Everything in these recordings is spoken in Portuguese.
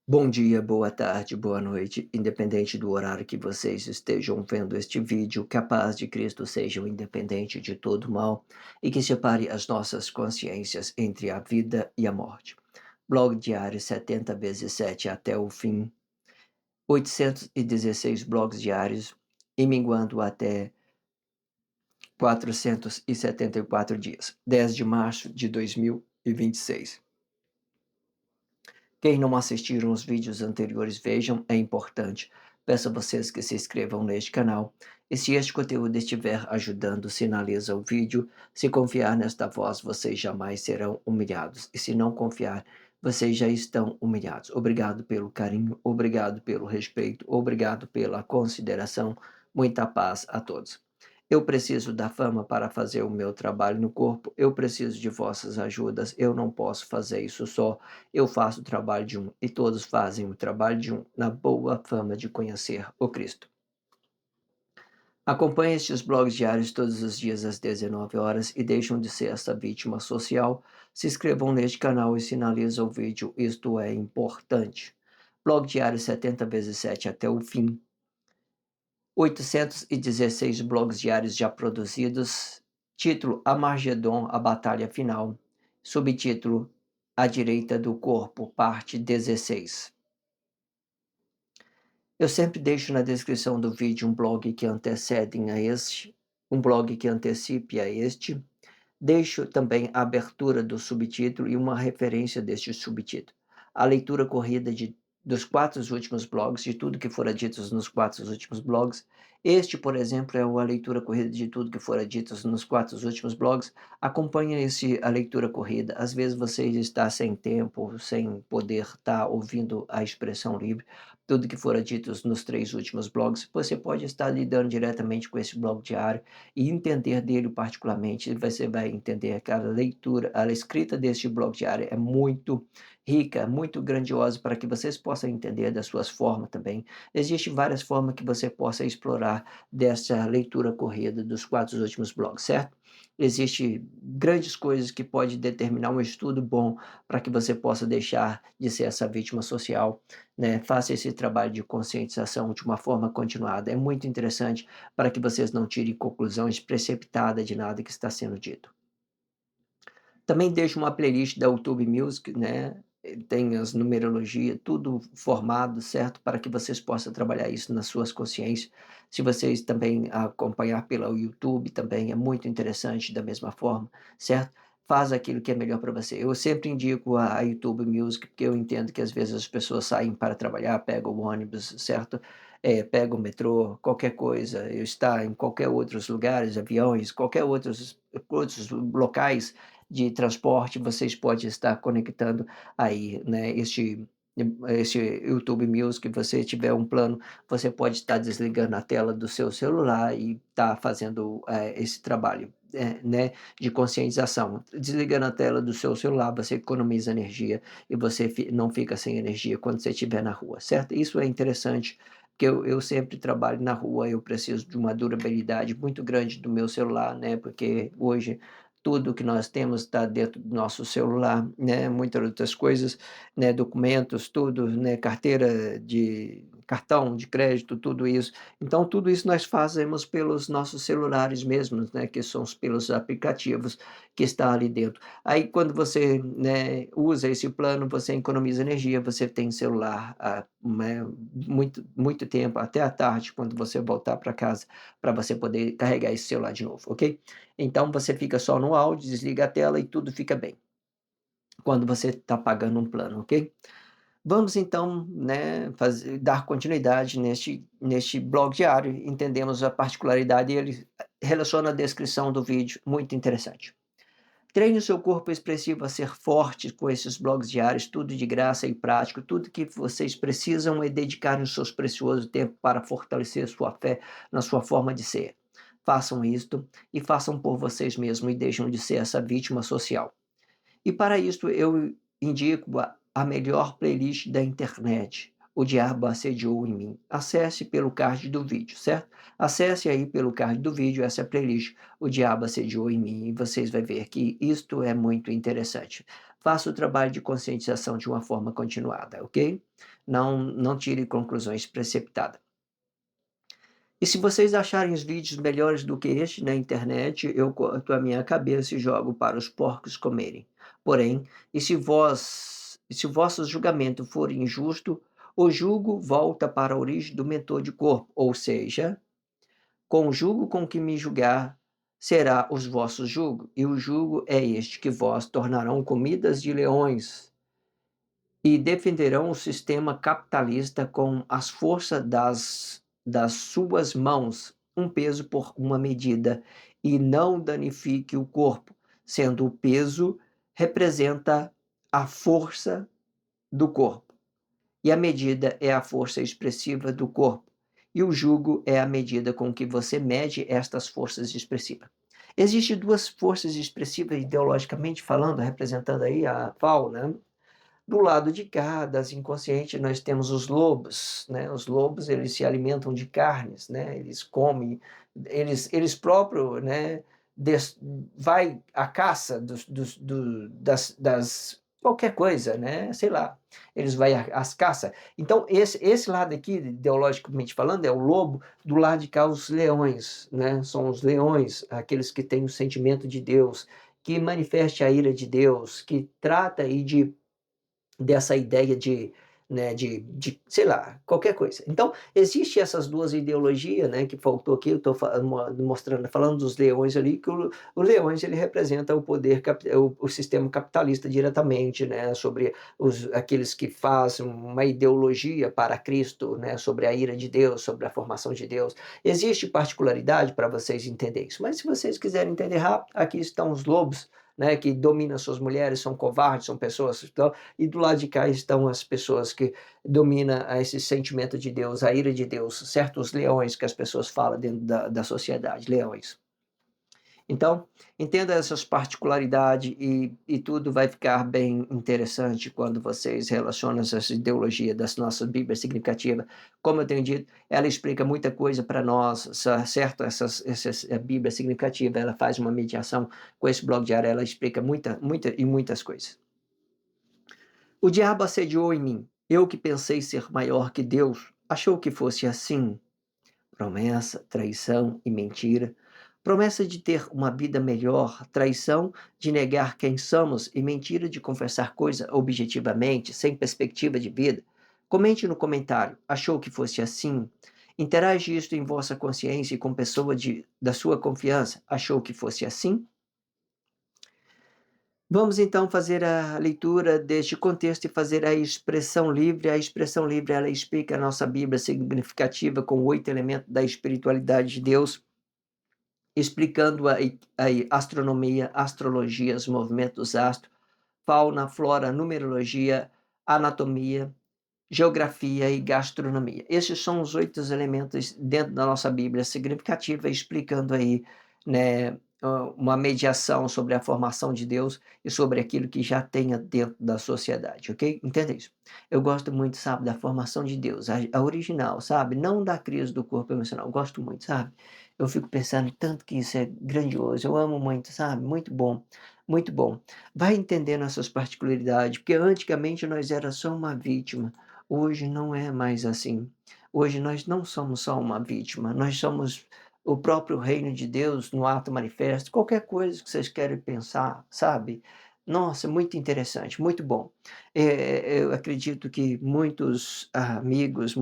Bom dia, boa tarde, boa noite, independente do horário que vocês estejam vendo este vídeo, que a paz de Cristo seja o independente de todo mal e que separe as nossas consciências entre a vida e a morte. Blog diário 70 vezes 7 até o fim, 816 blogs diários e minguando até 474 dias, 10 de março de 2026. Quem não assistiram os vídeos anteriores, vejam, é importante. Peço a vocês que se inscrevam neste canal. E se este conteúdo estiver ajudando, sinaliza o vídeo. Se confiar nesta voz, vocês jamais serão humilhados. E se não confiar, vocês já estão humilhados. Obrigado pelo carinho, obrigado pelo respeito, obrigado pela consideração. Muita paz a todos. Eu preciso da fama para fazer o meu trabalho no corpo. Eu preciso de vossas ajudas. Eu não posso fazer isso só. Eu faço o trabalho de um, e todos fazem o trabalho de um, na boa fama de conhecer o Cristo. Acompanhe estes blogs diários todos os dias às 19 horas e deixam de ser essa vítima social. Se inscrevam neste canal e sinalizam o vídeo, isto é importante. Blog diário 70 vezes 7 até o fim. 816 blogs diários já produzidos. Título: Amargedon, a batalha final. Subtítulo: A direita do corpo, parte 16. Eu sempre deixo na descrição do vídeo um blog que antecedem a este, um blog que antecipe a este. Deixo também a abertura do subtítulo e uma referência deste subtítulo. A leitura corrida dos 4 últimos blogs, de tudo que fora dito nos 4 últimos blogs. Este, por exemplo, é a leitura corrida de tudo que fora dito nos 4 últimos blogs. Acompanhe a leitura corrida. Às vezes você está sem tempo, sem poder estar ouvindo a expressão livre, tudo que fora dito nos 3 últimos blogs. Você pode estar lidando diretamente com esse blog diário e entender dele particularmente. Você vai entender que a leitura, a escrita deste blog diário é muito rica, muito grandiosa para que vocês possam entender das suas formas também. Existem várias formas que você possa explorar dessa leitura corrida dos 4 últimos blogs, certo? Existem grandes coisas que podem determinar um estudo bom para que você possa deixar de ser essa vítima social, né? Faça esse trabalho de conscientização de uma forma continuada. É muito interessante para que vocês não tirem conclusões precipitadas de nada que está sendo dito. Também deixo uma playlist da YouTube Music, né? Tem as numerologia, tudo formado, certo? Para que vocês possam trabalhar isso nas suas consciências. Se vocês também acompanhar pelo YouTube, também é muito interessante da mesma forma, certo? Faz aquilo que é melhor para você. Eu sempre indico a YouTube Music, porque eu entendo que às vezes as pessoas saem para trabalhar, pegam o ônibus, certo? Pegam o metrô, qualquer coisa, eu está em qualquer outros lugares, aviões, qualquer outros locais de transporte, vocês podem estar conectando aí, né, este YouTube Music. Você tiver um plano, você pode estar desligando a tela do seu celular e estar fazendo esse trabalho, né, de conscientização. Desligando a tela do seu celular, você economiza energia e você não fica sem energia quando você estiver na rua, certo? Isso é interessante, porque eu sempre trabalho na rua, eu preciso de uma durabilidade muito grande do meu celular, né, porque hoje tudo que nós temos está dentro do nosso celular, né, muitas outras coisas, né, documentos, tudo, né, carteira de cartão de crédito, tudo isso. Então tudo isso nós fazemos pelos nossos celulares mesmos, né, que são pelos aplicativos que está ali dentro. Aí quando você, né, usa esse plano, você economiza energia, você tem celular, né, muito tempo, até à tarde, quando você voltar para casa, para você poder carregar esse celular de novo, ok? Então você fica só no áudio, desliga a tela e tudo fica bem, quando você está pagando um plano, ok? Vamos então, né, dar continuidade neste blog diário. Entendemos a particularidade e ele relaciona a descrição do vídeo, muito interessante. Treine o seu corpo expressivo a ser forte com esses blogs diários, tudo de graça e prático. Tudo que vocês precisam é dedicar o seu precioso tempo para fortalecer sua fé na sua forma de ser. Façam isto e façam por vocês mesmos e deixem de ser essa vítima social. E para isso eu indico a melhor playlist da internet, O Diabo Assediou em Mim. Acesse pelo card do vídeo, certo? Acesse aí pelo card do vídeo essa playlist, O Diabo Assediou em Mim, e vocês vão ver que isto é muito interessante. faça o trabalho de conscientização de uma forma continuada, ok? Não tire conclusões precipitadas. E se vocês acharem os vídeos melhores do que este na internet, eu corto a minha cabeça e jogo para os porcos comerem. Porém, se o vosso julgamento for injusto, o jugo volta para a origem do mentor de corpo, ou seja, com o jugo com que me julgar, será os vossos jugo, e o jugo é este, que vós tornarão comidas de leões, e defenderão o sistema capitalista com as forças das suas mãos, um peso por uma medida, e não danifique o corpo, sendo o peso representa a força do corpo, e a medida é a força expressiva do corpo, e o jugo é a medida com que você mede estas forças expressivas. Existem duas forças expressivas ideologicamente falando, representando aí a fauna. Do lado de cá, das inconscientes, nós temos os lobos, né? Os lobos, eles se alimentam de carnes, né? Eles comem, eles próprios, né? Des, vai à caça das qualquer coisa, né? Sei lá, eles vão às caças. Então, esse lado aqui, ideologicamente falando, é o lobo, do lado de cá, os leões, né? São os leões, aqueles que têm o sentimento de Deus, que manifeste a ira de Deus, que trata aí dessa ideia de, né, sei lá, qualquer coisa. Então, existe essas duas ideologias, né, que faltou aqui, eu estou mostrando, falando dos leões ali, que o leões, ele representa o poder, o sistema capitalista diretamente, né, sobre aqueles que fazem uma ideologia para Cristo, né, sobre a ira de Deus, sobre a formação de Deus. Existe particularidade para vocês entenderem isso, mas se vocês quiserem entender rápido, aqui estão os lobos, né, que dominam suas mulheres, são covardes, são pessoas, então, e do lado de cá estão as pessoas que dominam esse sentimento de Deus, a ira de Deus, certos leões que as pessoas falam dentro da sociedade, leões. Então, entenda essas particularidades e tudo vai ficar bem interessante quando vocês relacionam essa ideologia das nossas Bíblias significativas. Como eu tenho dito, ela explica muita coisa para nós, certo? Essa Bíblia significativa, ela faz uma mediação com esse blog diário, ela explica muitas coisas. O diabo assediou em mim. Eu que pensei ser maior que Deus, achou que fosse assim. Promessa, traição e mentira. Promessa de ter uma vida melhor, traição de negar quem somos e mentira de confessar coisa objetivamente, sem perspectiva de vida. Comente no comentário, achou que fosse assim? Interage isto em vossa consciência e com pessoa da sua confiança, achou que fosse assim? Vamos então fazer a leitura deste contexto e fazer a expressão livre. A expressão livre, ela explica a nossa Bíblia significativa com 8 elementos da espiritualidade de Deus, explicando a astronomia, astrologia, os movimentos dos astros, fauna, flora, numerologia, anatomia, geografia e gastronomia. Esses são os 8 elementos dentro da nossa Bíblia significativa, explicando aí, né, uma mediação sobre a formação de Deus e sobre aquilo que já tenha dentro da sociedade, ok? Entende isso? Eu gosto muito, sabe, da formação de Deus, a original, sabe? Não da crise do corpo emocional, eu gosto muito, sabe? Eu fico pensando tanto que isso é grandioso, eu amo muito, sabe? Muito bom, muito bom. Vai entendendo essas particularidades, porque antigamente nós era só uma vítima, hoje não é mais assim. Hoje nós não somos só uma vítima, nós somos o próprio reino de Deus no ato manifesto, qualquer coisa que vocês querem pensar, sabe? Nossa, muito interessante, muito bom. Eu acredito que muitos amigos,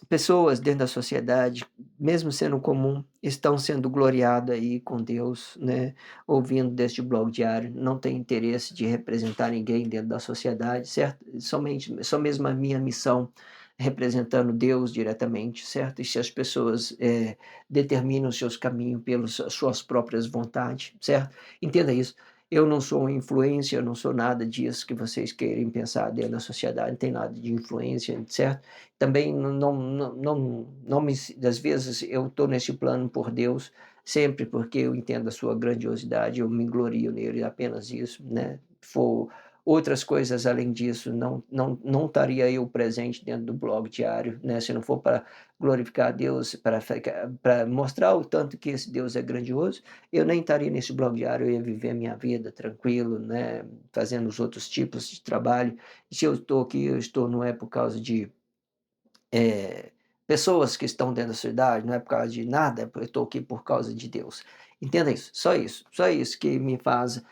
pessoas dentro da sociedade, mesmo sendo comum, estão sendo gloriados aí com Deus, né? Ouvindo deste blog diário, não tem interesse de representar ninguém dentro da sociedade, certo? Só mesmo a minha missão representando Deus diretamente, certo? E se as pessoas determinam seus caminhos pelas suas próprias vontades, certo? Entenda isso. Eu não sou uma influência, eu não sou nada disso que vocês querem pensar dentro da sociedade, não tem nada de influência, certo? Também não me, às vezes eu estou nesse plano por Deus, sempre porque eu entendo a sua grandiosidade, eu me glorio nele, apenas isso, né? For outras coisas além disso, não estaria eu presente dentro do blog diário, né, se não for para glorificar a Deus, para mostrar o tanto que esse Deus é grandioso, eu nem estaria nesse blog diário, eu ia viver a minha vida tranquilo, né, fazendo os outros tipos de trabalho. E se eu estou aqui, eu estou não é por causa de eh, pessoas que estão dentro da sociedade, não é por causa de nada, eu estou aqui por causa de Deus. Entenda isso, só isso que me faz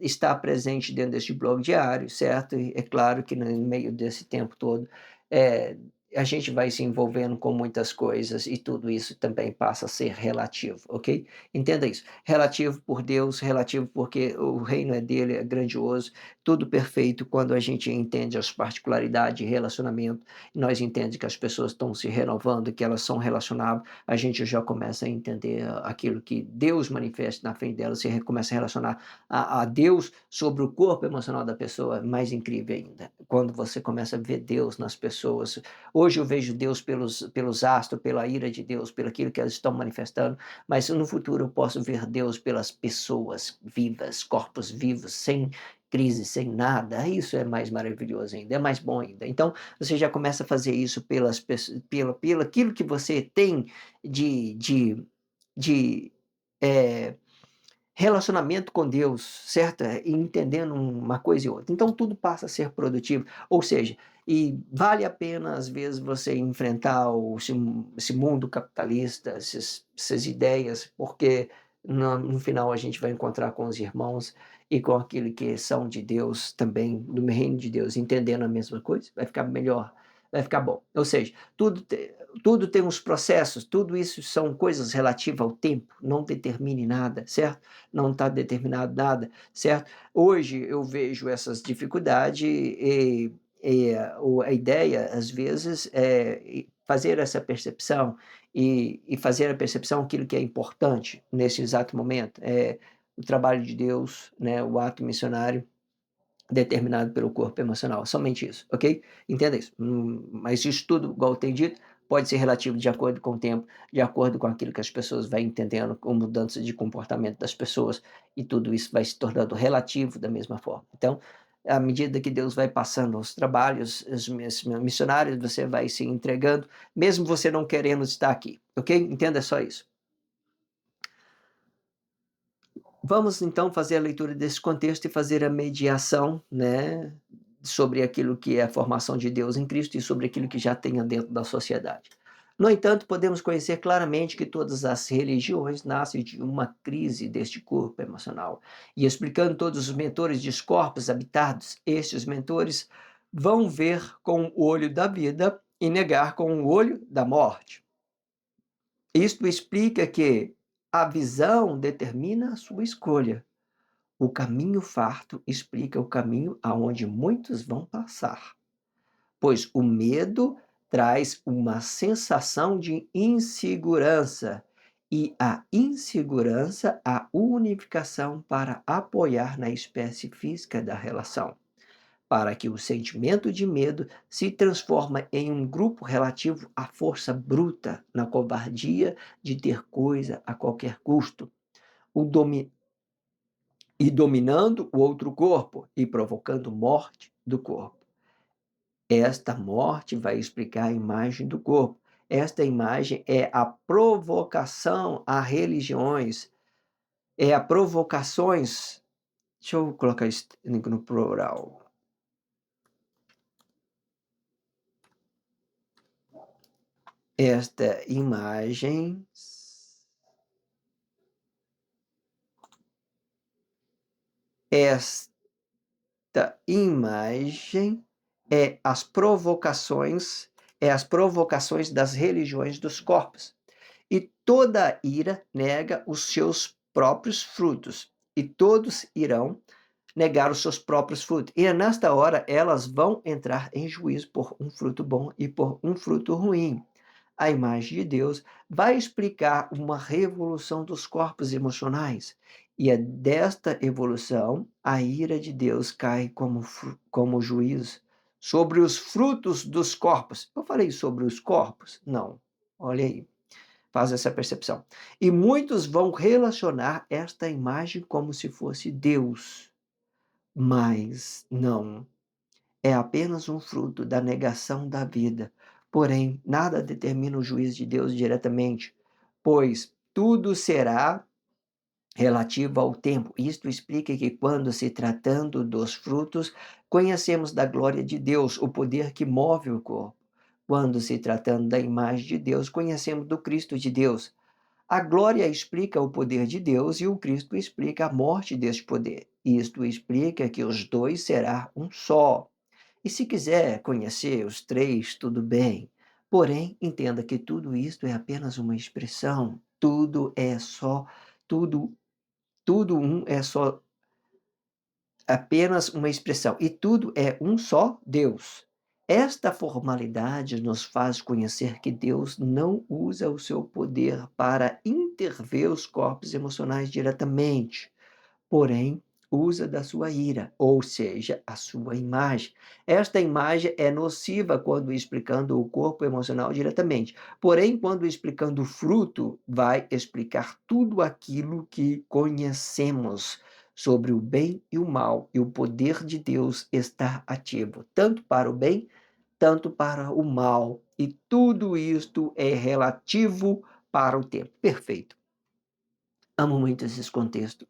estar presente dentro deste blog diário, certo? E é claro que no meio desse tempo todo, eh, a gente vai se envolvendo com muitas coisas e tudo isso também passa a ser relativo, ok? Entenda isso. Relativo por Deus, relativo porque o reino é dele, é grandioso, tudo perfeito quando a gente entende as particularidades de relacionamento, nós entendemos que as pessoas estão se renovando, que elas são relacionáveis, a gente já começa a entender aquilo que Deus manifesta na frente delas, você começa a relacionar a Deus sobre o corpo emocional da pessoa, mais incrível ainda, quando você começa a ver Deus nas pessoas. Hoje eu vejo Deus pelos astros, pela ira de Deus, pelo aquilo que elas estão manifestando, mas no futuro eu posso ver Deus pelas pessoas vivas, corpos vivos, sem crise, sem nada. Isso é mais maravilhoso ainda, é mais bom ainda. Então, você já começa a fazer isso pelas pessoas, pelo aquilo que você tem de eh, relacionamento com Deus, certo? E entendendo uma coisa e outra. Então tudo passa a ser produtivo, ou seja, e vale a pena às vezes você enfrentar esse mundo capitalista, essas ideias, porque no final a gente vai encontrar com os irmãos e com aquele que são de Deus também, do reino de Deus, entendendo a mesma coisa, vai ficar melhor, vai ficar bom. Ou seja, tudo tem uns processos, tudo isso são coisas relativas ao tempo, não determine nada, certo? Não está determinado nada, certo? Hoje eu vejo essas dificuldades a ideia, às vezes, é fazer essa percepção e fazer a percepção aquilo que é importante nesse exato momento, é o trabalho de Deus, né, o ato missionário determinado pelo corpo emocional, somente isso, ok? Entenda isso. Mas isso tudo, igual eu tenho dito, pode ser relativo de acordo com o tempo, de acordo com aquilo que as pessoas vão entendendo, com mudança de comportamento das pessoas, e tudo isso vai se tornando relativo da mesma forma. Então, à medida que Deus vai passando os trabalhos, os missionários, você vai se entregando, mesmo você não querendo estar aqui, ok? Entenda só isso. Vamos então fazer a leitura desse contexto e fazer a mediação, né, sobre aquilo que é a formação de Deus em Cristo e sobre aquilo que já tem dentro da sociedade. No entanto, podemos conhecer claramente que todas as religiões nascem de uma crise deste corpo emocional. E explicando todos os mentores de corpos habitados, estes mentores vão ver com o olho da vida e negar com o olho da morte. Isto explica que a visão determina a sua escolha. O caminho farto explica o caminho aonde muitos vão passar, pois o medo traz uma sensação de insegurança e a insegurança a unificação para apoiar na espécie física da relação, para que o sentimento de medo se transforma em um grupo relativo à força bruta, na covardia de ter coisa a qualquer custo. O, domi e dominando o outro corpo e provocando morte do corpo. Esta morte vai explicar a imagem do corpo. Esta imagem é a provocação a religiões, é a provocações. Deixa eu colocar isso no plural. Esta imagem esta imagem é as provocações das religiões dos corpos. E toda ira nega os seus próprios frutos, e todos irão negar os seus próprios frutos. E nesta hora elas vão entrar em juízo por um fruto bom e por um fruto ruim. A imagem de Deus vai explicar uma revolução dos corpos emocionais. E é desta evolução a ira de Deus cai como juízo sobre os frutos dos corpos. Eu falei sobre os corpos? Não. Olha aí, faz essa percepção. E muitos vão relacionar esta imagem como se fosse Deus. Mas não, é apenas um fruto da negação da vida. Porém, nada determina o juízo de Deus diretamente, pois tudo será relativo ao tempo. Isto explica que, quando se tratando dos frutos, conhecemos da glória de Deus, o poder que move o corpo. Quando se tratando da imagem de Deus, conhecemos do Cristo de Deus. A glória explica o poder de Deus e o Cristo explica a morte deste poder. Isto explica que os dois será um só. E se quiser conhecer os três, tudo bem. Porém, entenda que tudo isto é apenas uma expressão. Tudo tudo um é só apenas uma expressão, e tudo é um só Deus. Esta formalidade nos faz conhecer que Deus não usa o seu poder para intervir os corpos emocionais diretamente, porém usa da sua ira, ou seja, a sua imagem. Esta imagem é nociva quando explicando o corpo emocional diretamente, porém, quando explicando o fruto, vai explicar tudo aquilo que conhecemos sobre o bem e o mal, e o poder de Deus está ativo, tanto para o bem, tanto para o mal, e tudo isto é relativo para o tempo. Perfeito. Amo muito esses contextos.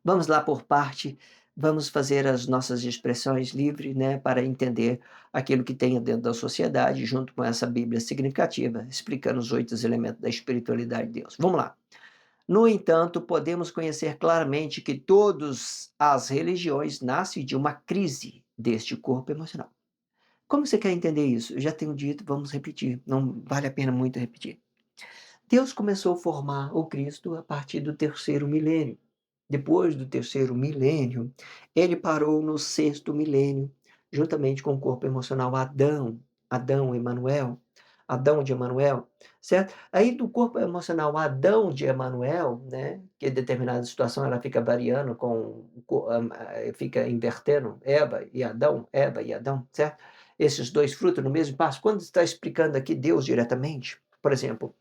Vamos lá por parte, vamos fazer as nossas expressões livres, né, para entender aquilo que tem dentro da sociedade, junto com essa Bíblia significativa, explicando os 8 elementos da espiritualidade de Deus. Vamos lá. No entanto, podemos conhecer claramente que todas as religiões nascem de uma crise deste corpo emocional. Como você quer entender isso? Eu já tenho dito, vamos repetir, não vale a pena muito repetir. Deus começou a formar o Cristo a partir do terceiro milênio. Depois do terceiro milênio, ele parou no sexto milênio, juntamente com o corpo emocional Adão de Emanuel, certo? Aí, do corpo emocional Adão de Emanuel, né, que em determinada situação ela fica variando fica invertendo Eva e Adão, certo? Esses dois frutos no mesmo passo. Quando está explicando aqui Deus diretamente, por exemplo,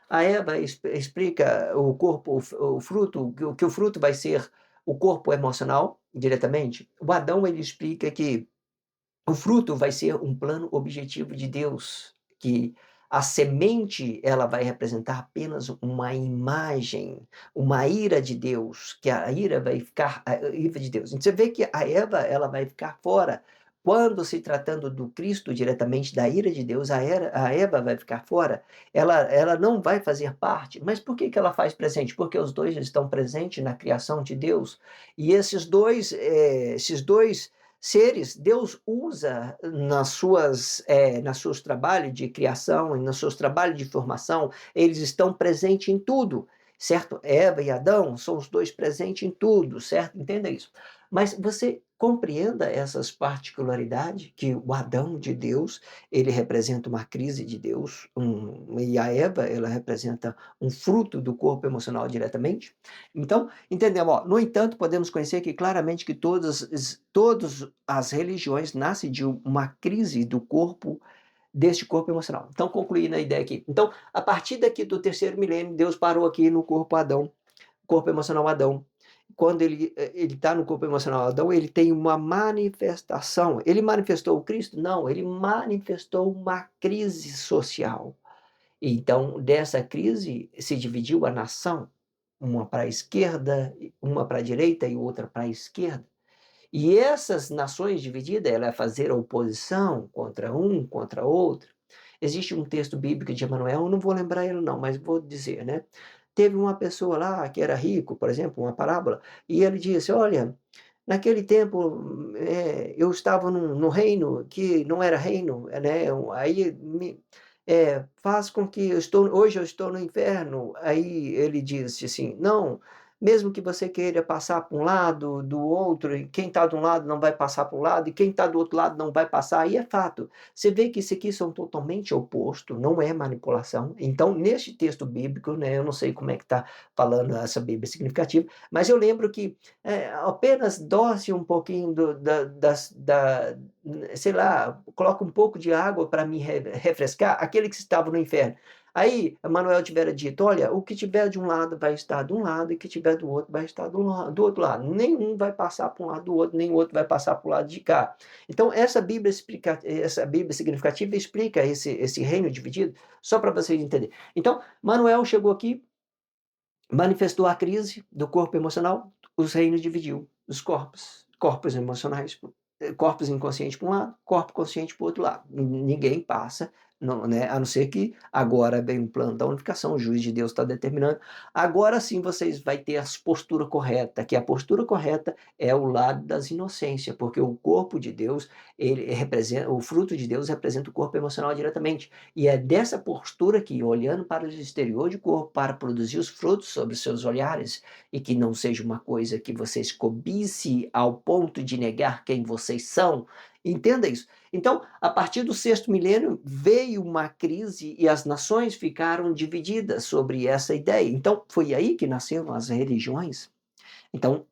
a Eva explica o corpo, o fruto, que o fruto vai ser o corpo emocional, diretamente. O Adão, ele explica que o fruto vai ser um plano objetivo de Deus, que a semente, ela vai representar apenas uma imagem, uma ira de Deus, que a ira vai ficar a ira de Deus. Então você vê que a Eva, ela vai ficar fora. Quando se tratando do Cristo, diretamente da ira de Deus, a Eva vai ficar fora, ela não vai fazer parte. Mas por que ela faz presente? Porque os dois estão presentes na criação de Deus. E esses dois seres, Deus usa nos seus trabalhos de criação e nos seus trabalhos de formação, eles estão presentes em tudo, certo? Eva e Adão são os dois presentes em tudo, certo? Entenda isso. Mas você compreenda essas particularidades, que o Adão de Deus, ele representa uma crise de Deus, e a Eva, ela representa um fruto do corpo emocional diretamente. Então, entendemos, ó, no entanto, podemos conhecer que claramente que todas as religiões nascem de uma crise do corpo, deste corpo emocional. Então, concluindo a ideia aqui. Então, a partir daqui do terceiro milênio, Deus parou aqui no corpo Adão, corpo emocional Adão. Quando ele está no corpo emocional Adão, ele tem uma manifestação. Ele manifestou o Cristo? Não, ele manifestou uma crise social. Então, dessa crise se dividiu a nação, uma para a esquerda, uma para a direita e outra para a esquerda. E essas nações divididas, ela vai fazer oposição contra outro. Existe um texto bíblico de Emanuel, eu não vou lembrar ele não, mas vou dizer, né? Teve uma pessoa lá que era rico, por exemplo, uma parábola, e ele disse: olha, naquele tempo eu estava no reino que não era reino, né? Aí faz com que hoje eu estou no inferno. Aí ele disse assim: não, mesmo que você queira passar para um lado, do outro, e quem está de um lado não vai passar para o lado, e quem está do outro lado não vai passar, aí é fato. Você vê que isso aqui são totalmente opostos, não é manipulação. Então, neste texto bíblico, né, eu não sei como é que está falando essa Bíblia significativa, mas eu lembro que apenas doce um pouquinho sei lá, coloca um pouco de água para me refrescar, aquele que estava no inferno. Aí Emanuel tivera dito: "Olha, o que tiver de um lado vai estar de um lado e o que tiver do outro vai estar do outro lado. Nenhum vai passar para um lado do outro, nem o outro vai passar para o lado de cá". Então essa Bíblia significativa explica esse reino dividido, só para vocês entenderem. Então, Manuel chegou aqui, manifestou a crise do corpo emocional, os reinos dividiu, os corpos emocionais, corpos inconscientes para um lado, corpo consciente para o outro lado. Ninguém passa, não, né, a não ser que agora vem o plano da unificação, o juiz de Deus está determinando. Agora sim vocês vai ter a postura correta, que a postura correta é o lado das inocências, porque o corpo de Deus, ele representa, o fruto de Deus representa o corpo emocional diretamente. E é dessa postura que, olhando para o exterior de corpo, para produzir os frutos sobre os seus olhares, e que não seja uma coisa que vocês cobice ao ponto de negar quem vocês são. Entenda isso. Então, a partir do sexto milênio, veio uma crise e as nações ficaram divididas sobre essa ideia. Então, foi aí que nasceram as religiões. Então,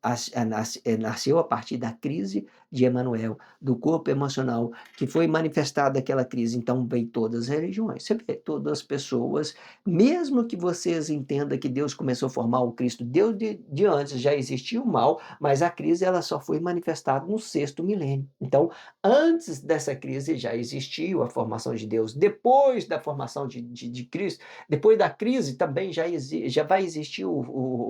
nasceu a partir da crise de Emanuel, do corpo emocional, que foi manifestada aquela crise. Então, veio todas as religiões. Você vê, todas as pessoas, mesmo que vocês entendam que Deus começou a formar o Cristo, Deus de antes já existia o mal, mas a crise ela só foi manifestada no sexto milênio. Então, antes dessa crise já existiu a formação de Deus. Depois da formação de Cristo, depois da crise também já vai existir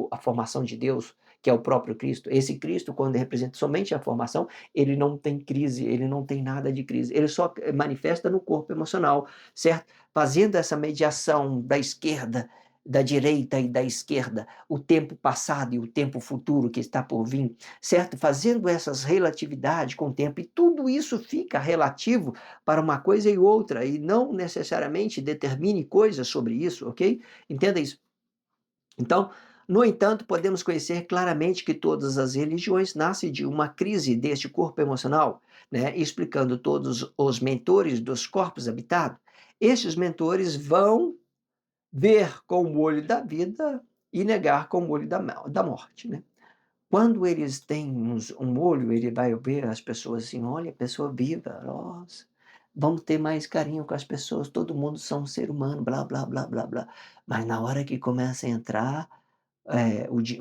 a formação de Deus, que é o próprio Cristo. Esse Cristo, quando representa somente a formação, ele não tem crise, ele não tem nada de crise, ele só manifesta no corpo emocional, certo? Fazendo essa mediação da esquerda, da direita e da esquerda, o tempo passado e o tempo futuro que está por vir, certo? Fazendo essas relatividades com o tempo, e tudo isso fica relativo para uma coisa e outra, e não necessariamente determine coisas sobre isso, ok? Entenda isso. Então, no entanto, podemos conhecer claramente que todas as religiões nascem de uma crise deste corpo emocional, né? Explicando todos os mentores dos corpos habitados. Estes mentores vão ver com o olho da vida e negar com o olho da morte, né? Quando eles têm um olho, ele vai ver as pessoas assim: olha, pessoa viva, nossa, vamos ter mais carinho com as pessoas, todo mundo são um ser humano, blá, blá, blá, blá, blá. Mas na hora que começa a entrar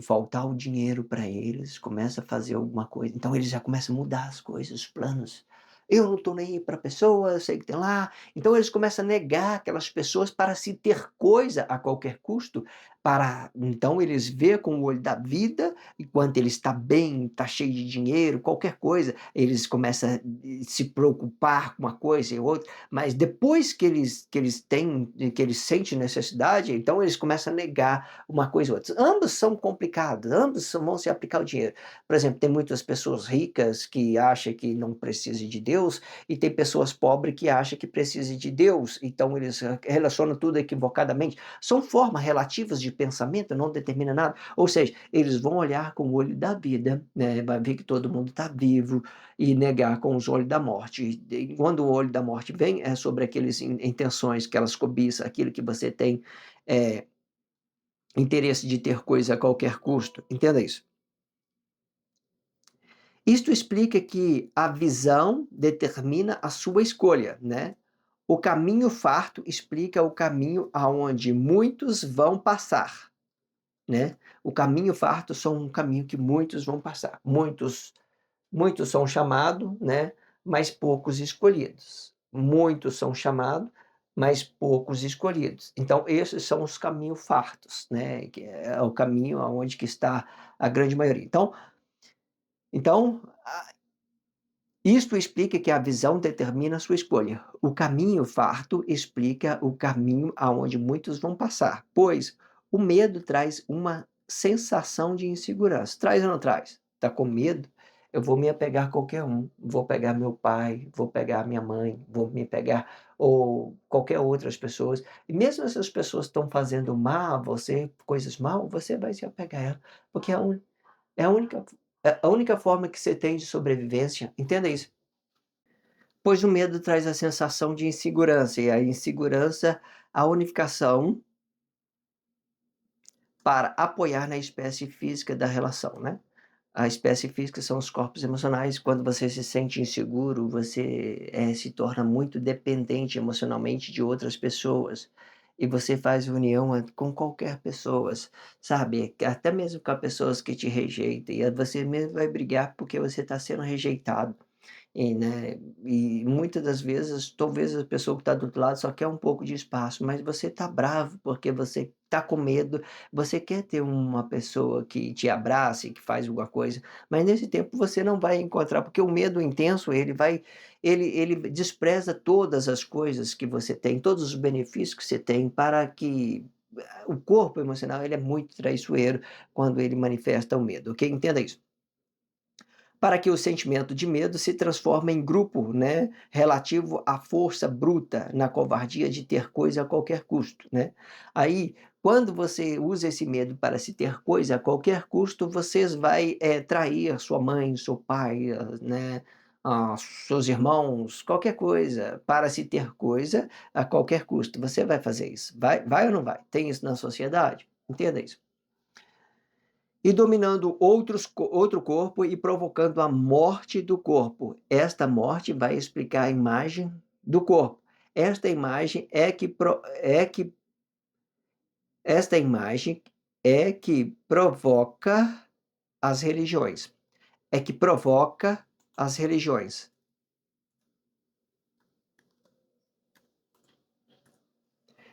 faltar o dinheiro para eles, começa a fazer alguma coisa, então eles já começam a mudar as coisas, os planos. Eu não estou nem aí para a pessoa, eu sei que tem lá. Então eles começam a negar aquelas pessoas para se ter coisa a qualquer custo, para então eles vê com o olho da vida, enquanto ele está bem, está cheio de dinheiro, qualquer coisa, eles começam a se preocupar com uma coisa e outra, mas depois que eles sentem necessidade, então eles começam a negar uma coisa ou outra. Ambos são complicados, vão se aplicar o dinheiro. Por exemplo, tem muitas pessoas ricas que acham que não precisam de Deus, e tem pessoas pobres que acham que precisam de Deus, então eles relacionam tudo equivocadamente. São formas relativas de pensamento, não determina nada. Ou seja, eles vão olhar com o olho da vida, né? Vai ver que todo mundo está vivo, e negar com os olhos da morte. E quando o olho da morte vem, é sobre aquelas intenções, aquelas cobiças, aquilo que você tem é, interesse de ter coisa a qualquer custo. Entenda isso. Isto explica que a visão determina a sua escolha, né? O caminho farto explica o caminho aonde muitos vão passar, né? O caminho farto são um caminho que muitos vão passar. Muitos são chamados, né? Mas poucos escolhidos. Muitos são chamados, mas poucos escolhidos. Então, esses são os caminhos fartos, né? Que é o caminho aonde que está a grande maioria. Então, isto explica que a visão determina a sua escolha. O caminho farto explica o caminho aonde muitos vão passar, pois o medo traz uma sensação de insegurança. Traz ou não traz? Está com medo? Eu vou me apegar a qualquer um. Vou pegar meu pai, vou pegar minha mãe, vou me pegar ou qualquer outras pessoas. E mesmo essas pessoas estão fazendo mal a você, coisas mal, você vai se apegar a ela, porque é a única forma que você tem de sobrevivência. Entenda isso. Pois o medo traz a sensação de insegurança, e a insegurança, a unificação para apoiar na espécie física da relação, né. A espécie física são os corpos emocionais. Quando você se sente inseguro, você, se torna muito dependente emocionalmente de outras pessoas. e você faz união com qualquer pessoas, sabe, até mesmo com as pessoas que te rejeitam, e aí você mesmo vai brigar porque você está sendo rejeitado. E, né, e muitas das vezes, talvez a pessoa que está do outro lado só quer um pouco de espaço, mas você está bravo porque você está com medo, você quer ter uma pessoa que te abrace, que faz alguma coisa, mas nesse tempo você não vai encontrar, porque o medo intenso ele despreza todas as coisas que você tem, todos os benefícios que você tem para que o corpo emocional ele é muito traiçoeiro quando ele manifesta o medo, ok? Entenda isso. Para que o sentimento de medo se transforme em grupo, né, relativo à força bruta, na covardia de ter coisa a qualquer custo, né. Aí, quando você usa esse medo para se ter coisa a qualquer custo, vocês vai, trair sua mãe, seu pai, né, seus irmãos, qualquer coisa, para se ter coisa a qualquer custo. Você vai fazer isso. Vai ou não vai? Tem isso na sociedade? Entenda isso. E dominando outro corpo e provocando a morte do corpo. Esta morte vai explicar a imagem do corpo. Esta imagem é que pro é que esta imagem é que provoca as religiões. É que provoca as religiões.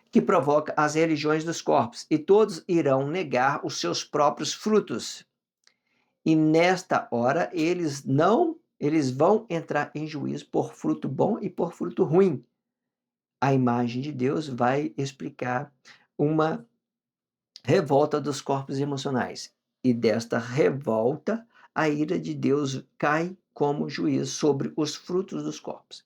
Que provoca as religiões dos corpos, e todos irão negar os seus próprios frutos. E nesta hora eles vão entrar em juízo por fruto bom e por fruto ruim. A imagem de Deus vai explicar uma revolta dos corpos emocionais. E desta revolta, a ira de Deus cai como juízo sobre os frutos dos corpos.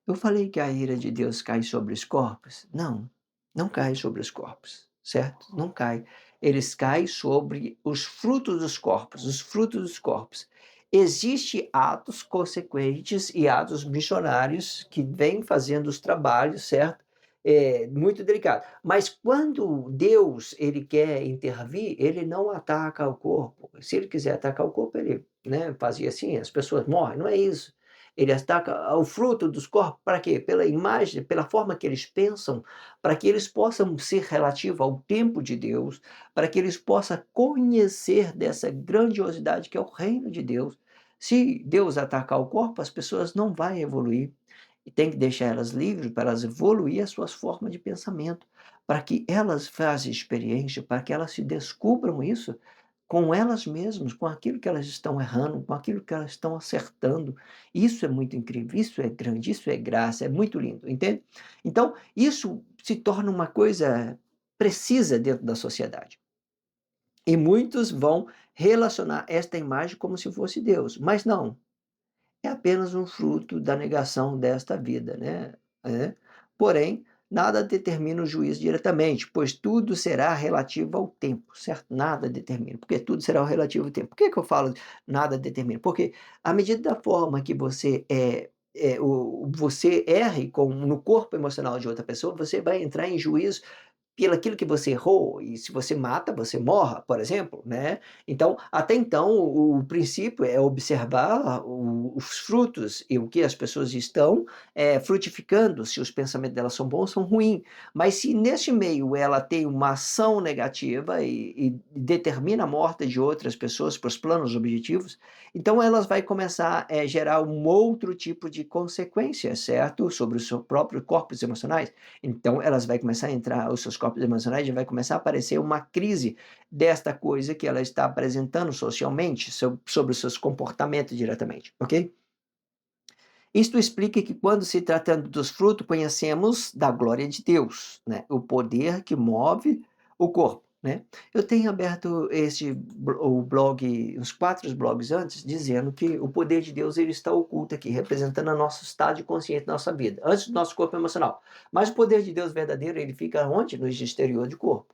Eu falei que a ira de Deus cai sobre os corpos? Não, não cai sobre os corpos, certo? Não cai. Eles caem sobre os frutos dos corpos, os frutos dos corpos. Existem atos consequentes e atos missionários que vêm fazendo os trabalhos, certo? É muito delicado. Mas quando Deus ele quer intervir, ele não ataca o corpo. Se ele quiser atacar o corpo, ele, né, fazia assim, as pessoas morrem. Não é isso. Ele ataca o fruto dos corpos para quê? Pela imagem, pela forma que eles pensam, para que eles possam ser relativo ao tempo de Deus, para que eles possam conhecer dessa grandiosidade que é o reino de Deus. Se Deus atacar o corpo, as pessoas não vão evoluir. E tem que deixar elas livres para elas evoluir as suas formas de pensamento, para que elas façam experiência, para que elas se descubram isso com elas mesmas, com aquilo que elas estão errando, com aquilo que elas estão acertando. Isso é muito incrível, isso é grande, isso é graça, é muito lindo, entende? Então, isso se torna uma coisa precisa dentro da sociedade. E muitos vão relacionar esta imagem como se fosse Deus, mas não, é apenas um fruto da negação desta vida, né. Porém, nada determina o juízo diretamente, pois tudo será relativo ao tempo, certo? Nada determina, porque tudo será relativo ao tempo. Por que que eu falo nada determina? Porque à medida da forma que você, você erre no corpo emocional de outra pessoa, você vai entrar em juízo pelo aquilo que você errou, e se você mata, você morra, por exemplo, né. Então, até então, o princípio é observar os frutos e o que as pessoas estão, frutificando, se os pensamentos delas são bons ou são ruins. Mas se neste meio ela tem uma ação negativa e determina a morte de outras pessoas para os planos objetivos, então elas vai começar, a gerar um outro tipo de consequência, certo? Sobre o seu próprio corpos emocionais. Então elas vai começar a entrar os seus corpos emocionais e vai começar a aparecer uma crise desta coisa que ela está apresentando socialmente sobre os seus comportamentos diretamente, ok? Isto explica que quando se tratando dos frutos, conhecemos da glória de Deus, né? O poder que move o corpo, né? Eu tenho aberto o blog, uns 4 blogs antes, dizendo que o poder de Deus ele está oculto aqui, representando o nosso estado de consciência da nossa vida, antes do nosso corpo emocional. Mas o poder de Deus verdadeiro, ele fica onde? No exterior do corpo.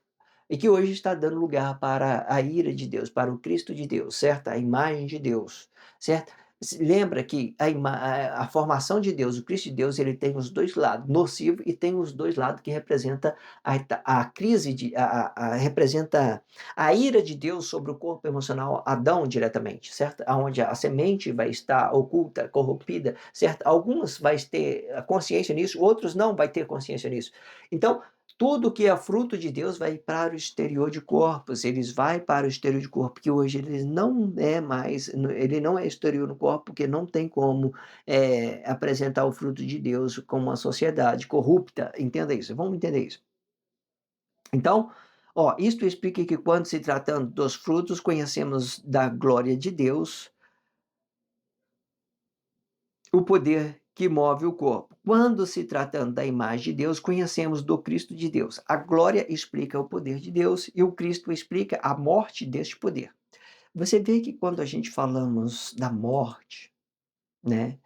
E que hoje está dando lugar para a ira de Deus, para o Cristo de Deus, certo? A imagem de Deus, certo? Lembra que a formação de Deus, o Cristo de Deus, ele tem os dois lados, nocivo e tem os dois lados que representa a crise representa a ira de Deus sobre o corpo emocional Adão diretamente, certo? Aonde a semente vai estar oculta, corrompida, certo? Alguns vai ter consciência nisso, outros não vai ter consciência nisso. Então, Tudo que é fruto de Deus vai para o exterior de corpos, eles vai para o exterior de corpo, que hoje ele não é mais, ele não é exterior no corpo, porque não tem como, apresentar o fruto de Deus como uma sociedade corrupta, entenda isso, vamos entender isso. Então, ó, isto explica que quando se tratando dos frutos, conhecemos da glória de Deus, o poder que move o corpo. Quando se tratando da imagem de Deus, conhecemos do Cristo de Deus. A glória explica o poder de Deus e o Cristo explica a morte deste poder. Você vê que quando a gente falamos da morte, né,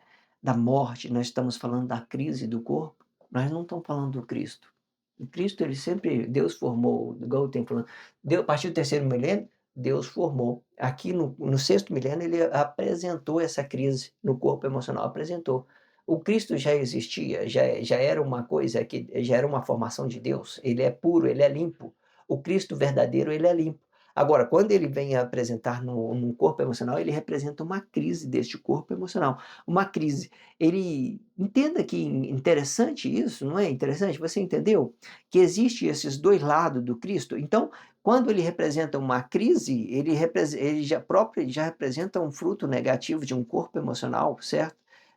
da morte, nós estamos falando da crise do corpo, nós não estamos falando do Cristo. O Cristo, ele sempre, Deus formou, igual tem falando, Deus, a partir do terceiro milênio, Deus formou. Aqui no sexto milênio, ele apresentou essa crise no corpo emocional, apresentou. O Cristo já existia, já era uma coisa que já era uma formação de Deus. Ele é puro, ele é limpo. O Cristo verdadeiro, ele é limpo. Agora, quando ele vem a apresentar no corpo emocional, ele representa uma crise deste corpo emocional, uma crise. Ele entenda que interessante isso, não é interessante? Você entendeu? Que existe esses 2 lados do Cristo. Então, quando ele representa uma crise, ele já representa um fruto negativo de um corpo emocional, certo?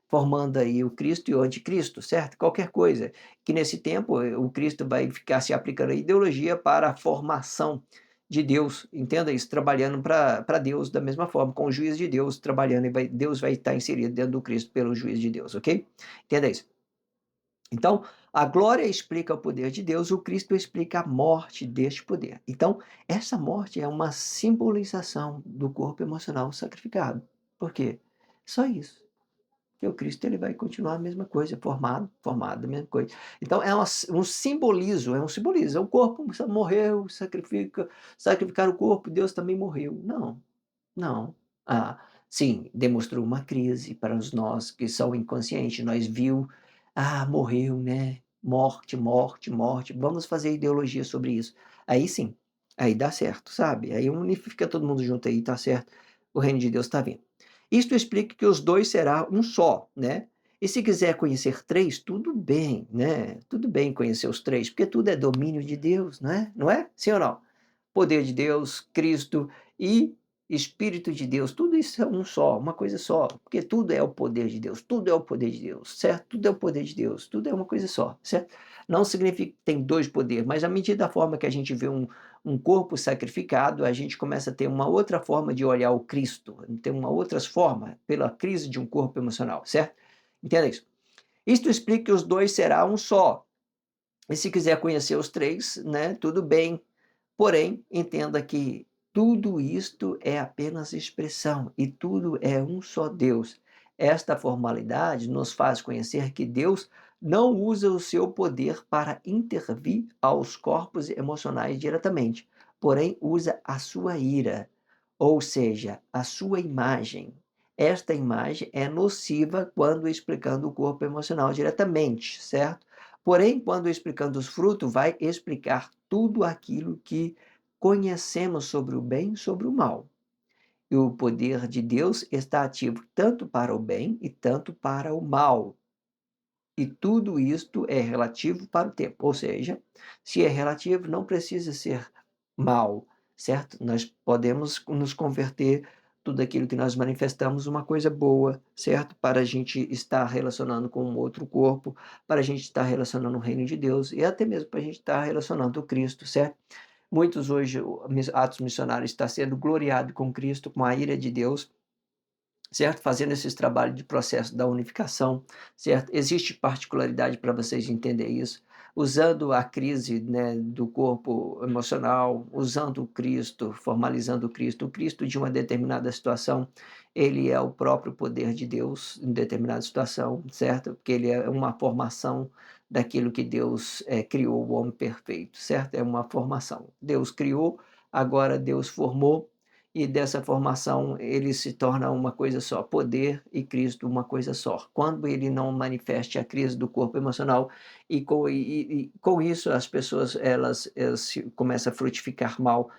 Formando aí o Cristo e o anticristo, certo? Qualquer coisa, que nesse tempo o Cristo vai ficar se aplicando a ideologia para a formação de Deus, entenda isso, trabalhando para Deus da mesma forma, com o juiz de Deus trabalhando, e Deus vai estar inserido dentro do Cristo pelo juiz de Deus, ok? Entenda isso. Então, a glória explica o poder de Deus, o Cristo explica a morte deste poder. Então, essa morte é uma simbolização do corpo emocional sacrificado. Por quê? Só isso. Porque o Cristo ele vai continuar a mesma coisa, formado, a mesma coisa. Então um simbolismo, é um simbolismo. O corpo morreu, sacrificar o corpo, Deus também morreu. Não, não. Ah, sim, demonstrou uma crise para nós que são inconscientes. Nós viu, morreu, né? Morte, morte, morte. Vamos fazer ideologia sobre isso. Aí sim, aí dá certo, sabe? Aí unifica todo mundo junto aí, tá certo. O reino de Deus está vindo. Isto explica que os dois será um só, né? E se quiser conhecer três, tudo bem, né? Tudo bem conhecer os três, porque tudo é domínio de Deus, não é? Não é? Sim ou não? Poder de Deus, Cristo e Espírito de Deus, tudo isso é um só, uma coisa só, porque tudo é o poder de Deus, tudo é o poder de Deus, certo? Tudo é o poder de Deus, tudo é uma coisa só, certo? Não significa que tem dois poderes, mas à medida da forma que a gente vê um corpo sacrificado, a gente começa a ter uma outra forma de olhar o Cristo, tem uma outra forma pela crise de um corpo emocional, certo? Entenda isso. Isto explica que os dois será um só. E se quiser conhecer os três, né, tudo bem. Porém, entenda que tudo isto é apenas expressão e tudo é um só Deus. Esta formalidade nos faz conhecer que Deus não usa o seu poder para intervir aos corpos emocionais diretamente, porém usa a sua ira, ou seja, a sua imagem. Esta imagem é nociva quando explicando o corpo emocional diretamente, certo? Porém, quando explicando os frutos, vai explicar tudo aquilo que conhecemos sobre o bem e sobre o mal. E o poder de Deus está ativo tanto para o bem e tanto para o mal. E tudo isto é relativo para o tempo. Ou seja, se é relativo, não precisa ser mal, certo? Nós podemos nos converter tudo aquilo que nós manifestamos uma coisa boa, certo? Para a gente estar relacionando com um outro corpo, para a gente estar relacionando o reino de Deus e até mesmo para a gente estar relacionando o Cristo, certo? Muitos hoje, atos missionários está sendo gloriado com Cristo, com a ira de Deus, certo? Fazendo esses trabalhos de processo da unificação, certo? Existe particularidade para vocês entenderem isso, usando a crise, né, do corpo emocional, usando o Cristo, formalizando o Cristo de uma determinada situação, ele é o próprio poder de Deus em determinada situação, certo? Porque ele é uma formação daquilo que Deus criou o homem perfeito, certo? É uma formação. Deus criou, agora Deus formou, e dessa formação ele se torna uma coisa só, poder e Cristo uma coisa só. Quando ele não manifeste a crise do corpo emocional e com isso as pessoas elas começam a frutificar mal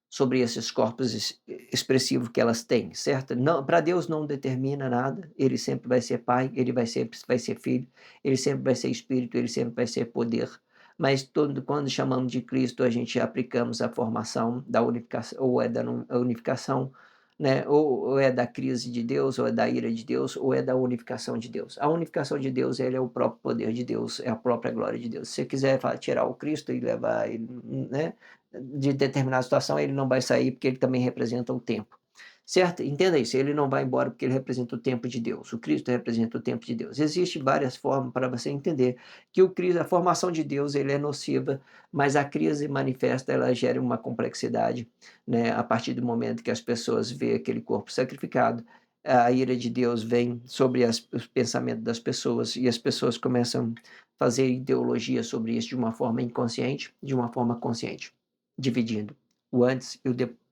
sobre esses corpos expressivos que elas têm, certo? Não, para Deus não determina nada, ele sempre vai ser pai, ele vai sempre vai ser filho, ele sempre vai ser espírito, ele sempre vai ser poder. mas quando chamamos de Cristo, a gente aplicamos a formação da unificação, ou é da unificação, né? Ou é da crise de Deus, ou é da ira de Deus, ou é da unificação de Deus. A unificação de Deus, ele é o próprio poder de Deus, é a própria glória de Deus. Se você quiser tirar o Cristo e levar ele, né, de determinada situação, ele não vai sair, porque ele também representa o tempo. Certo? Entenda isso, ele não vai embora porque ele representa o tempo de Deus. O Cristo representa o tempo de Deus. Existem várias formas para você entender que o Cristo, a formação de Deus, ele é nociva, mas a crise manifesta, ela gera uma complexidade, né? A partir do momento que as pessoas veem aquele corpo sacrificado, a ira de Deus vem sobre os pensamentos das pessoas e as pessoas começam a fazer ideologia sobre isso de uma forma inconsciente, de uma forma consciente, dividindo o antes e o depois,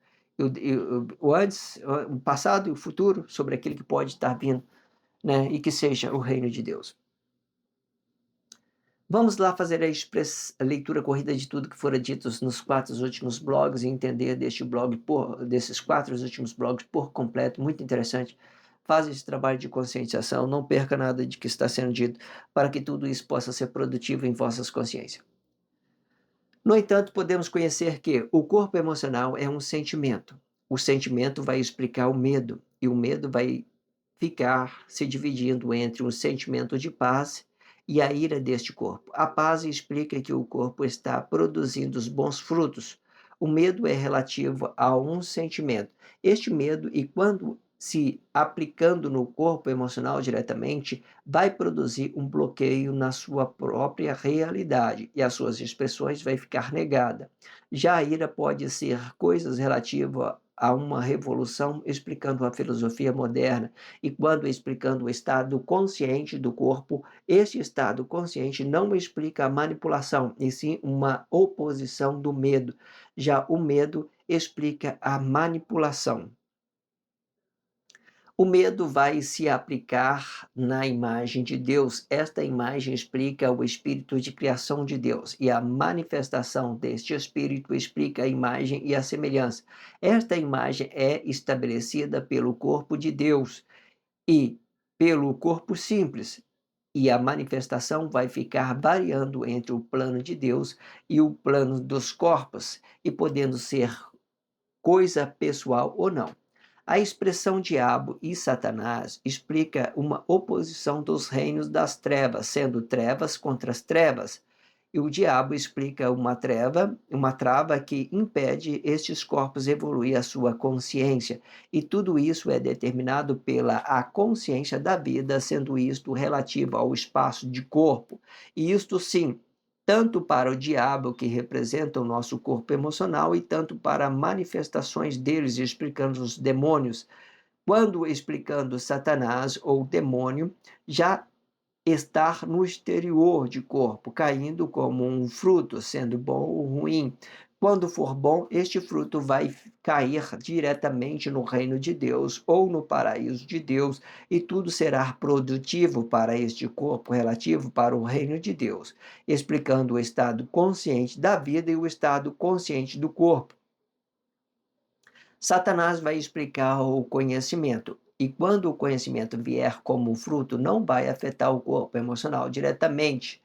o antes, o passado e o futuro, sobre aquele que pode estar vindo, né? E que seja o reino de Deus. Vamos lá fazer a leitura corrida de tudo que fora dito nos 4 últimos blogs e entender desses 4 últimos blogs por completo, muito interessante. Faz esse trabalho de conscientização, não perca nada de que está sendo dito, para que tudo isso possa ser produtivo em vossas consciências. No entanto, podemos conhecer que o corpo emocional é um sentimento. O sentimento vai explicar o medo, e o medo vai ficar se dividindo entre um sentimento de paz e a ira deste corpo. A paz explica que o corpo está produzindo os bons frutos. O medo é relativo a um sentimento. Este medo, e quando se aplicando no corpo emocional diretamente, vai produzir um bloqueio na sua própria realidade e as suas expressões vai ficar negada. Já a ira pode ser coisas relativas a uma revolução, explicando a filosofia moderna, e quando explicando o estado consciente do corpo, este estado consciente não explica a manipulação, e sim uma oposição do medo. Já o medo explica a manipulação. O medo vai se aplicar na imagem de Deus. Esta imagem explica o espírito de criação de Deus, e a manifestação deste espírito explica a imagem e a semelhança. Esta imagem é estabelecida pelo corpo de Deus e pelo corpo simples, e a manifestação vai ficar variando entre o plano de Deus e o plano dos corpos, e podendo ser coisa pessoal ou não. A expressão diabo e Satanás explica uma oposição dos reinos das trevas, sendo trevas contra as trevas. E o diabo explica uma trava que impede estes corpos evoluir a sua consciência. E tudo isso é determinado pela a consciência da vida, sendo isto relativo ao espaço de corpo. E isto sim, tanto para o diabo, que representa o nosso corpo emocional, e tanto para manifestações deles, explicando os demônios. Quando explicando Satanás ou demônio, já estar no exterior de corpo, caindo como um fruto, sendo bom ou ruim. Quando for bom, este fruto vai cair diretamente no reino de Deus ou no paraíso de Deus, e tudo será produtivo para este corpo relativo para o reino de Deus, explicando o estado consciente da vida e o estado consciente do corpo. Satanás vai explicar o conhecimento. E quando o conhecimento vier como fruto, não vai afetar o corpo emocional diretamente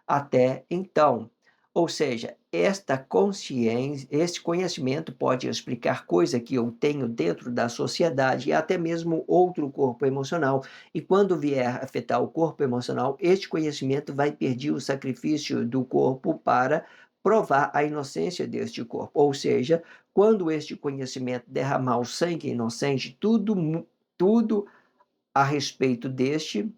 até então. Ou seja, esta consciência, este conhecimento pode explicar coisa que eu tenho dentro da sociedade e até mesmo outro corpo emocional. E quando vier afetar o corpo emocional, este conhecimento vai pedir o sacrifício do corpo para provar a inocência deste corpo. Ou seja, quando este conhecimento derramar o sangue inocente, tudo a respeito deste.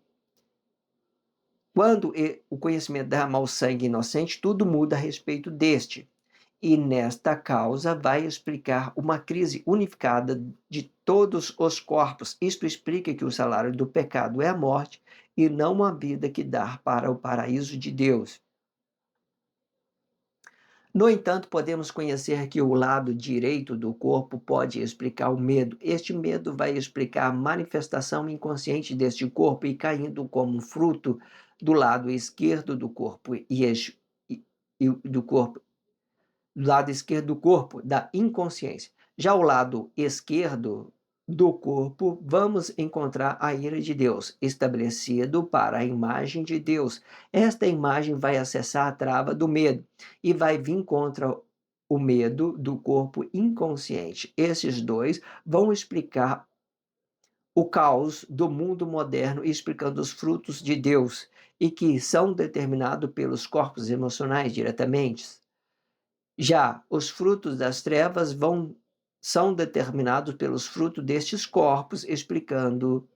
Quando o conhecimento derramar o sangue inocente, tudo muda a respeito deste. E nesta causa vai explicar uma crise unificada de todos os corpos. Isto explica que o salário do pecado é a morte e não a vida que dá para o paraíso de Deus. No entanto, podemos conhecer que o lado direito do corpo pode explicar o medo. Este medo vai explicar a manifestação inconsciente deste corpo e caindo como fruto do lado esquerdo do corpo e do corpo, do lado esquerdo do corpo, da inconsciência. Já o lado esquerdo do corpo, vamos encontrar a ira de Deus, estabelecido para a imagem de Deus. Esta imagem vai acessar a trava do medo e vai vir contra o medo do corpo inconsciente. Esses dois vão explicar o caos do mundo moderno, explicando os frutos de Deus e que são determinados pelos corpos emocionais diretamente. Já os frutos das trevas são determinados pelos frutos destes corpos, explicando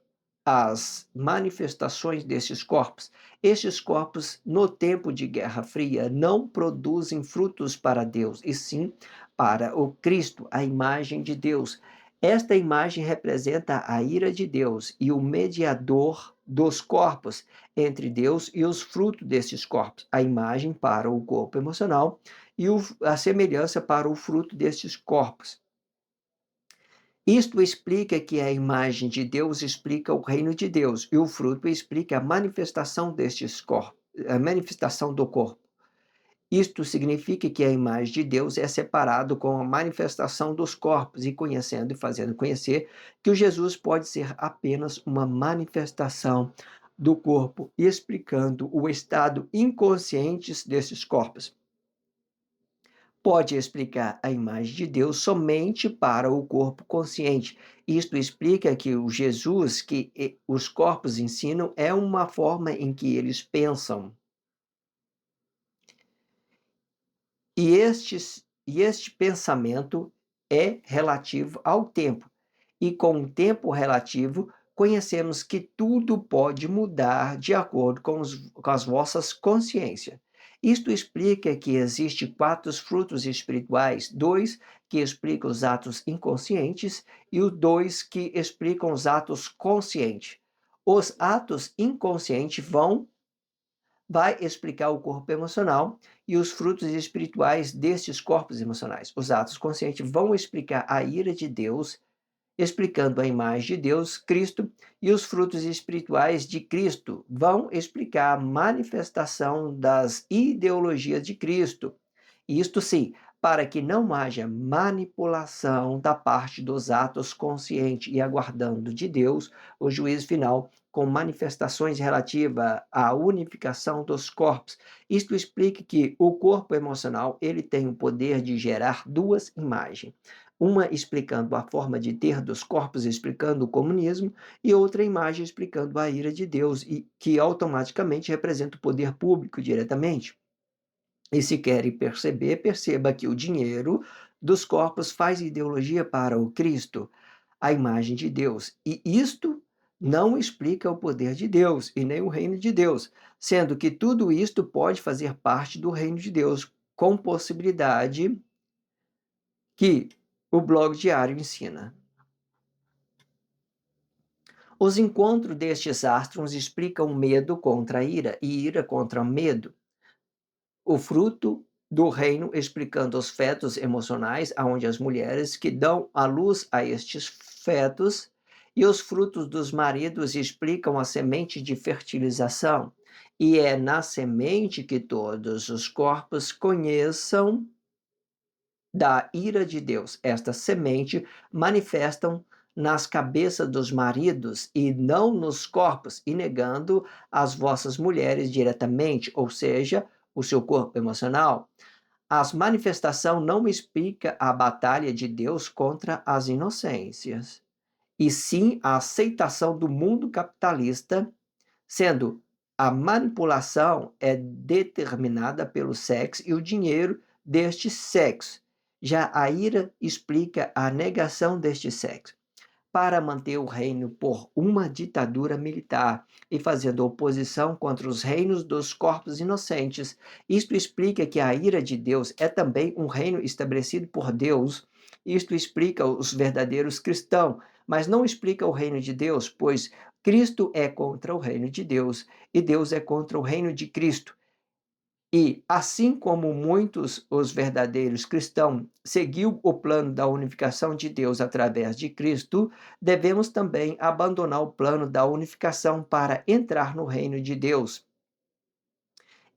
as manifestações desses corpos. Estes corpos, no tempo de Guerra Fria, não produzem frutos para Deus, e sim para o Cristo, a imagem de Deus. Esta imagem representa a ira de Deus e o mediador dos corpos entre Deus e os frutos desses corpos. A imagem para o corpo emocional e a semelhança para o fruto destes corpos. Isto explica que a imagem de Deus explica o reino de Deus e o fruto explica a manifestação destes corpos, a manifestação do corpo. Isto significa que a imagem de Deus é separado com a manifestação dos corpos e conhecendo e fazendo conhecer que o Jesus pode ser apenas uma manifestação do corpo, explicando o estado inconsciente desses corpos. Pode explicar a imagem de Deus somente para o corpo consciente. Isto explica que o Jesus que os corpos ensinam é uma forma em que eles pensam. E este pensamento é relativo ao tempo. E com o tempo relativo, conhecemos que tudo pode mudar de acordo com as vossas consciências. Isto explica que existem 4 frutos espirituais, 2 que explicam os atos inconscientes e os 2 que explicam os atos conscientes. Os atos inconscientes vai explicar o corpo emocional e os frutos espirituais destes corpos emocionais. Os atos conscientes vão explicar a ira de Deus, explicando a imagem de Deus, Cristo, e os frutos espirituais de Cristo vão explicar a manifestação das ideologias de Cristo. Isto sim, para que não haja manipulação da parte dos atos conscientes e aguardando de Deus o juízo final com manifestações relativas à unificação dos corpos. Isto explica que o corpo emocional ele tem o poder de gerar 2 imagens. Uma explicando a forma de ter dos corpos, explicando o comunismo, e outra imagem explicando a ira de Deus, e que automaticamente representa o poder público diretamente. E se querem perceber, perceba que o dinheiro dos corpos faz ideologia para o Cristo, a imagem de Deus. E isto não explica o poder de Deus e nem o reino de Deus, sendo que tudo isto pode fazer parte do reino de Deus, com possibilidade que o blog diário ensina. Os encontros destes astros explicam medo contra a ira e ira contra medo. O fruto do reino explicando os fetos emocionais, aonde as mulheres que dão à luz a estes fetos, e os frutos dos maridos explicam a semente de fertilização. E é na semente que todos os corpos conheçam da ira de Deus. Esta semente manifestam nas cabeças dos maridos e não nos corpos, e negando as vossas mulheres diretamente, ou seja, o seu corpo emocional. As manifestações não explica a batalha de Deus contra as inocências, e sim a aceitação do mundo capitalista, sendo a manipulação é determinada pelo sexo e o dinheiro deste sexo. Já a ira explica a negação deste sexo para manter o reino por uma ditadura militar e fazendo oposição contra os reinos dos corpos inocentes. Isto explica que a ira de Deus é também um reino estabelecido por Deus. Isto explica os verdadeiros cristãos, mas não explica o reino de Deus, pois Cristo é contra o reino de Deus e Deus é contra o reino de Cristo. E, assim como muitos os verdadeiros cristãos seguiu o plano da unificação de Deus através de Cristo, devemos também abandonar o plano da unificação para entrar no reino de Deus.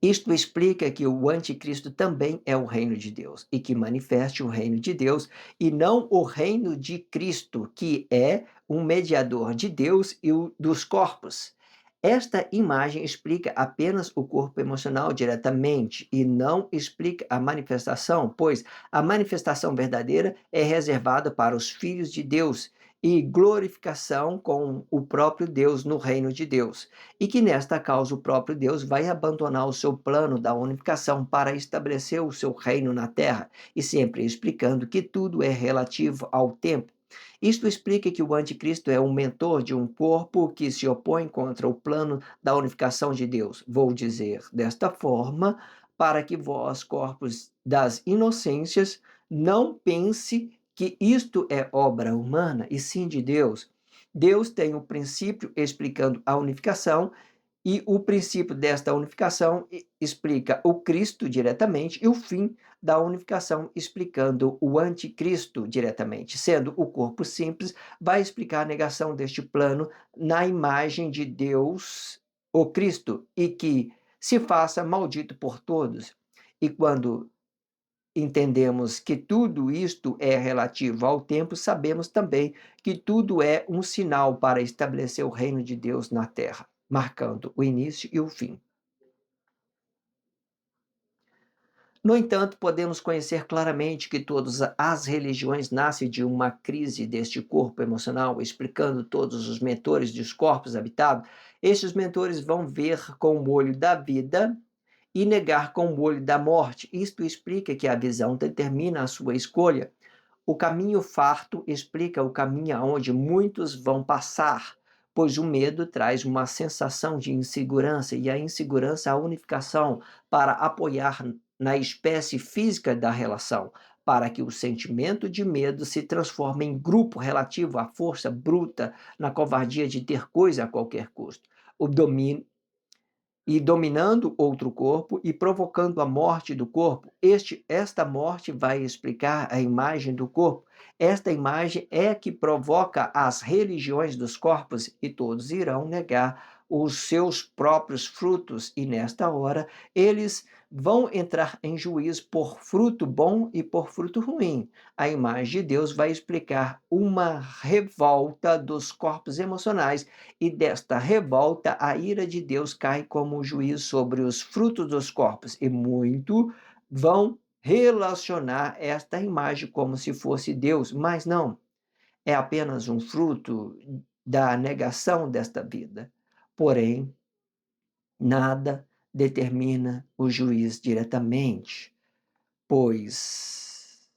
Isto explica que o anticristo também é o reino de Deus e que manifeste o reino de Deus e não o reino de Cristo, que é um mediador de Deus e dos corpos. Esta imagem explica apenas o corpo emocional diretamente e não explica a manifestação, pois a manifestação verdadeira é reservada para os filhos de Deus e glorificação com o próprio Deus no reino de Deus e que nesta causa o próprio Deus vai abandonar o seu plano da unificação para estabelecer o seu reino na terra, e sempre explicando que tudo é relativo ao tempo. Isto explica que o anticristo é um mentor de um corpo que se opõe contra o plano da unificação de Deus. Vou dizer desta forma, para que vós, corpos das inocências, não pense que isto é obra humana, e sim de Deus. Deus tem o princípio explicando a unificação, e o princípio desta unificação explica o Cristo diretamente, e o fim da unificação explicando o anticristo diretamente. Sendo o corpo simples, vai explicar a negação deste plano na imagem de Deus, o Cristo, e que se faça maldito por todos. E quando entendemos que tudo isto é relativo ao tempo, sabemos também que tudo é um sinal para estabelecer o reino de Deus na terra, marcando o início e o fim. No entanto, podemos conhecer claramente que todas as religiões nascem de uma crise deste corpo emocional, explicando todos os mentores dos corpos habitados. Estes mentores vão ver com o olho da vida e negar com o olho da morte. Isto explica que a visão determina a sua escolha. O caminho farto explica o caminho aonde muitos vão passar, pois o medo traz uma sensação de insegurança e a insegurança a unificação para apoiar na espécie física da relação, para que o sentimento de medo se transforme em grupo relativo à força bruta, na covardia de ter coisa a qualquer custo. O domínio e dominando outro corpo e provocando a morte do corpo. Esta morte vai explicar a imagem do corpo. Esta imagem é que provoca as religiões dos corpos e todos irão negar os seus próprios frutos e nesta hora eles vão entrar em juízo por fruto bom e por fruto ruim. A imagem de Deus vai explicar uma revolta dos corpos emocionais e desta revolta a ira de Deus cai como juízo sobre os frutos dos corpos, e muito vão relacionar esta imagem como se fosse Deus, mas não, é apenas um fruto da negação desta vida. Porém, nada determina o juiz diretamente, pois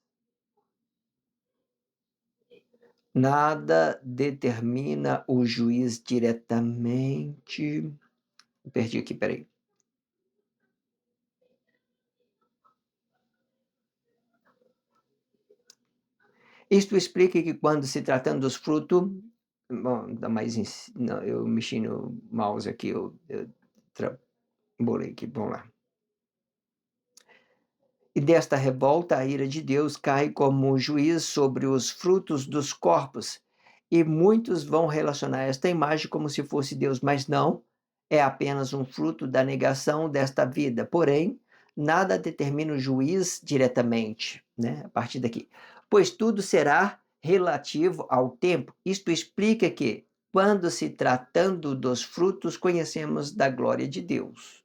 nada determina o juiz diretamente. Perdi aqui, peraí. Isto explica que quando se tratando dos frutos, bom, dá mais não, eu mexi no mouse aqui, eu trambolei aqui, vamos lá. E desta revolta a ira de Deus cai como juiz sobre os frutos dos corpos, e muitos vão relacionar esta imagem como se fosse Deus, mas não, é apenas um fruto da negação desta vida. Porém, nada determina o juiz diretamente, né? A partir daqui. Pois tudo será relativo ao tempo. Isto explica que, quando se tratando dos frutos, conhecemos da glória de Deus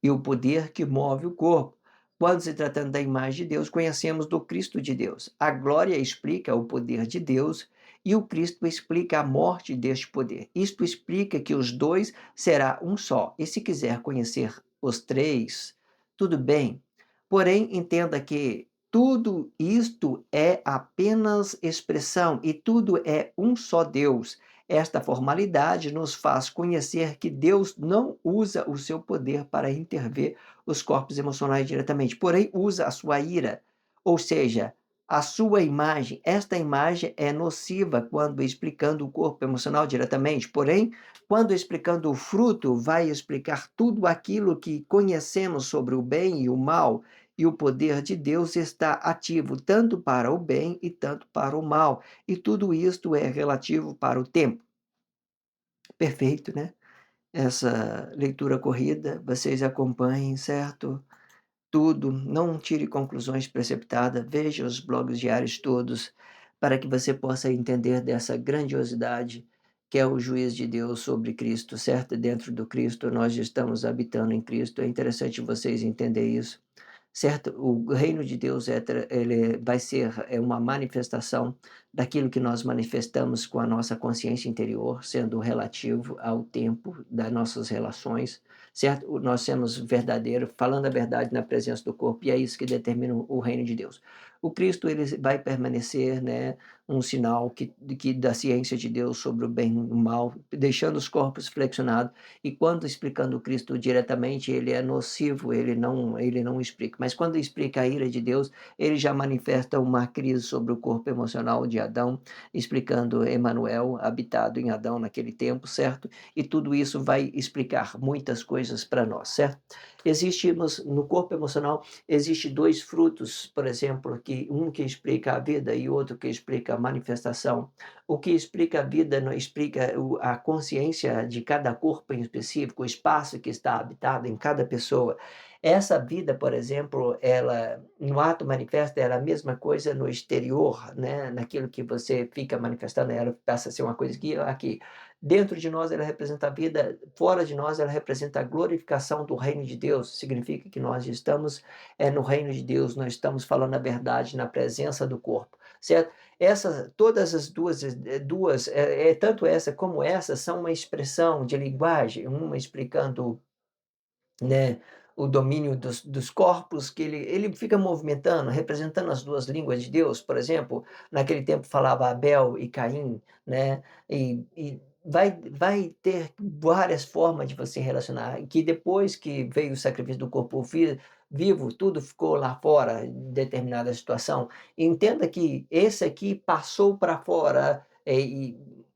e o poder que move o corpo. Quando se tratando da imagem de Deus, conhecemos do Cristo de Deus. A glória explica o poder de Deus e o Cristo explica a morte deste poder. Isto explica que os dois será um só. E se quiser conhecer os três, tudo bem. Porém, entenda que tudo isto é apenas expressão e tudo é um só Deus. Esta formalidade nos faz conhecer que Deus não usa o seu poder para intervir os corpos emocionais diretamente, porém usa a sua ira, ou seja, a sua imagem. Esta imagem é nociva quando explicando o corpo emocional diretamente, porém, quando explicando o fruto, vai explicar tudo aquilo que conhecemos sobre o bem e o mal, e o poder de Deus está ativo tanto para o bem e tanto para o mal, e tudo isto é relativo para o tempo. Perfeito, né? essa leitura corrida, vocês acompanhem, certo? Tudo, não tire conclusões precipitadas, veja os blogs diários todos, para que você possa entender dessa grandiosidade que é o juiz de Deus sobre Cristo, certo? Dentro do Cristo, nós estamos habitando em Cristo. É interessante vocês entenderem isso. Certo? O reino de Deus ele vai ser uma manifestação daquilo que nós manifestamos com a nossa consciência interior, sendo relativo ao tempo das nossas relações, certo? Nós somos verdadeiros, falando a verdade na presença do corpo, e é isso que determina o reino de Deus. O Cristo ele vai permanecer, né, um sinal que da ciência de Deus sobre o bem e o mal, deixando os corpos flexionados, e quando explicando o Cristo diretamente, ele é nocivo, ele não explica. Mas quando explica a ira de Deus, ele já manifesta uma crise sobre o corpo emocional de Adão, explicando Emanuel, habitado em Adão naquele tempo, certo? E tudo isso vai explicar muitas coisas para nós, certo? Existimos no corpo emocional, existe 2 frutos, por exemplo, que um que explica a vida e outro que explica a manifestação. O que explica a vida não explica a consciência de cada corpo em específico, o espaço que está habitado em cada pessoa. Essa vida, por exemplo, ela no ato manifesta, ela é a mesma coisa no exterior, né, naquilo que você fica manifestando, ela passa a ser uma coisa aqui. Dentro de nós ela representa a vida, fora de nós ela representa a glorificação do reino de Deus, significa que nós estamos, no reino de Deus, nós estamos falando a verdade na presença do corpo, certo? Todas as duas, tanto essa como essa são uma expressão de linguagem, uma explicando, né, o domínio dos corpos, que ele fica movimentando, representando as 2 línguas de Deus, por exemplo, naquele tempo falava Abel e Caim, né, e vai ter várias formas de você relacionar, que depois que veio o sacrifício do corpo vivo, tudo ficou lá fora, em determinada situação. Entenda que esse aqui passou para fora,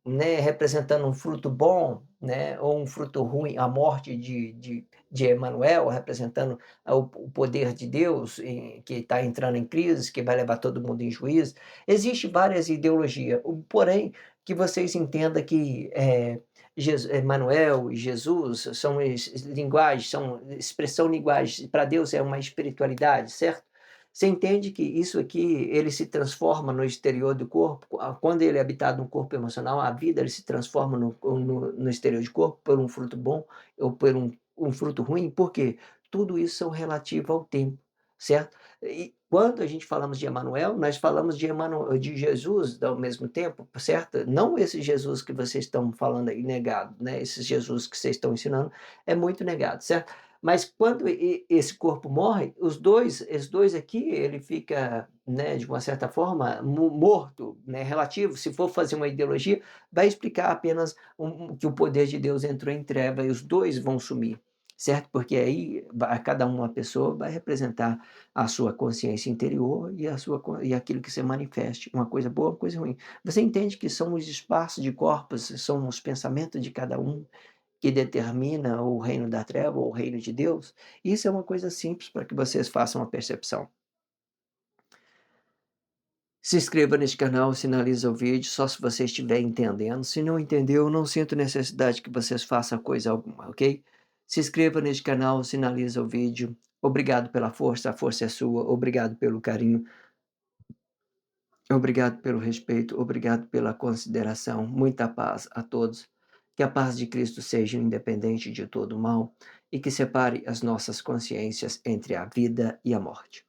né, representando um fruto bom, né, ou um fruto ruim, a morte de Emanuel, representando o poder de Deus, que está entrando em crise, que vai levar todo mundo em juízo. Existe várias ideologias, porém, que vocês entendam que Emanuel e Jesus são linguagens, são expressão linguagem, para Deus é uma espiritualidade, certo? Você entende que isso aqui, ele se transforma no exterior do corpo, quando ele é habitado no corpo emocional, a vida ele se transforma no exterior do corpo por um fruto bom ou por um fruto ruim, por quê? Tudo isso são relativo ao tempo, certo? E quando a gente falamos de Emanuel, nós falamos de Jesus ao mesmo tempo, certo? Não esse Jesus que vocês estão falando aí negado, né, esse Jesus que vocês estão ensinando é muito negado, certo? Mas quando esse corpo morre, os dois aqui, ele fica, né, de uma certa forma, morto, né, relativo. Se for fazer uma ideologia, vai explicar apenas que o poder de Deus entrou em treva e os dois vão sumir, certo? Porque aí cada uma pessoa vai representar a sua consciência interior e aquilo que se manifeste, uma coisa boa, uma coisa ruim. Você entende que são os espaços de corpos, são os pensamentos de cada um, que determina o reino da treva ou o reino de Deus? Isso é uma coisa simples para que vocês façam a percepção. Se inscreva neste canal, sinaliza o vídeo, só se você estiver entendendo. Se não entendeu, não sinto necessidade que vocês façam coisa alguma, ok? Se inscreva neste canal, sinaliza o vídeo. Obrigado pela força, a força é sua. Obrigado pelo carinho, obrigado pelo respeito, obrigado pela consideração. Muita paz a todos. Que a paz de Cristo seja independente de todo mal e que separe as nossas consciências entre a vida e a morte.